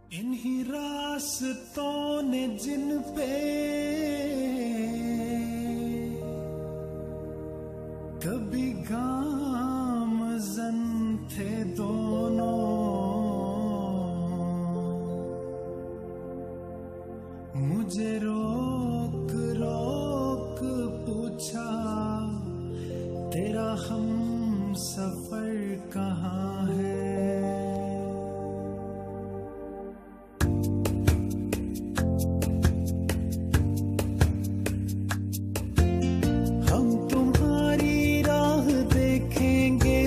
इन्हीं रास्तों ने जिन पे कभी गामज़न थे दोनों, मुझे रोक रोक पूछा तेरा हम सफर कहाँ है।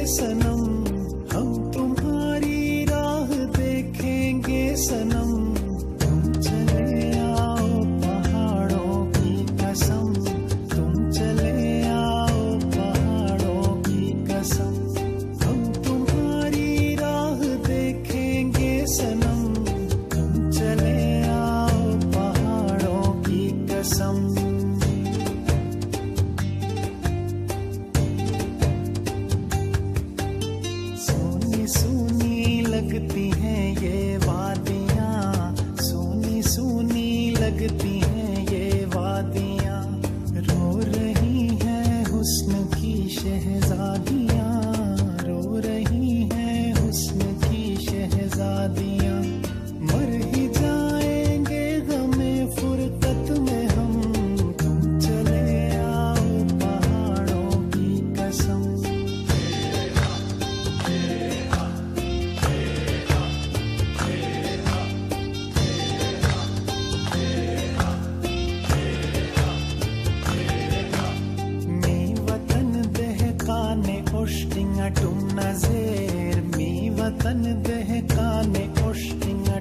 सनम हम तुम्हारी राह देखेंगे सनम, तुम चले आओ पहाड़ों की कसम, तुम चले आओ पहाड़ों की कसम। हम तुम्हारी राह देखेंगे सनम, तुम चले आओ पहाड़ों की कसम। सूनी लगती हैं ये वादियाँ, सूनी सूनी लगती हैं ये वादियाँ, रो रही हैं हुस्न की शहजादियाँ, रो रही हैं हुस्न की शहजादियाँ। मर ही जाएंगे गमे फुरकत में हम, तुम चले आओ पहाड़ों की कसम। Mi vatan dehkane oshtinga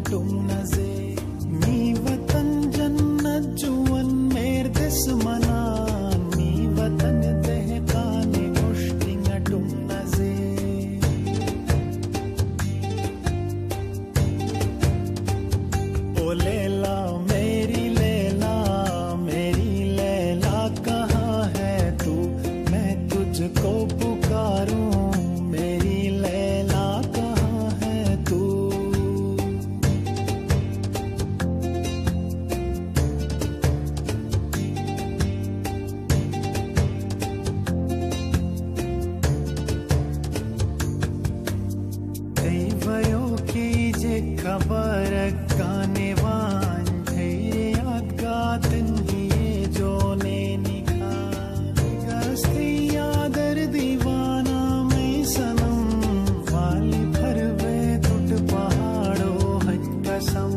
tum nazer, mi vatan jannat juwan mer desmanan, mi vatan dehkane oshtinga tum nazer। ओ लैला मेरी लैला, मेरी लैला कहाँ है तू, मैं तुझको पुकारूं मेरी लैला कहाँ है तू। दैवयो की जे खबर गाने वान धैर्य यादगातन हिये जो ने निखा गस्ती यादर दीवाना मैं सनम, वाली भर वे टूट पहाड़ों हज कसम।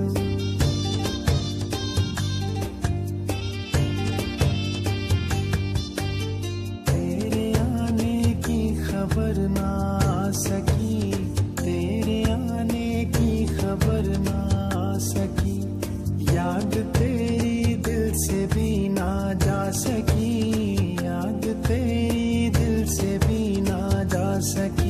तेरे आने की खबर ना सकी, तेरे आने की खबर ना सकी, याद तेरी दिल से भी ना जा सकी, याद तेरी दिल से भी ना जा सकी।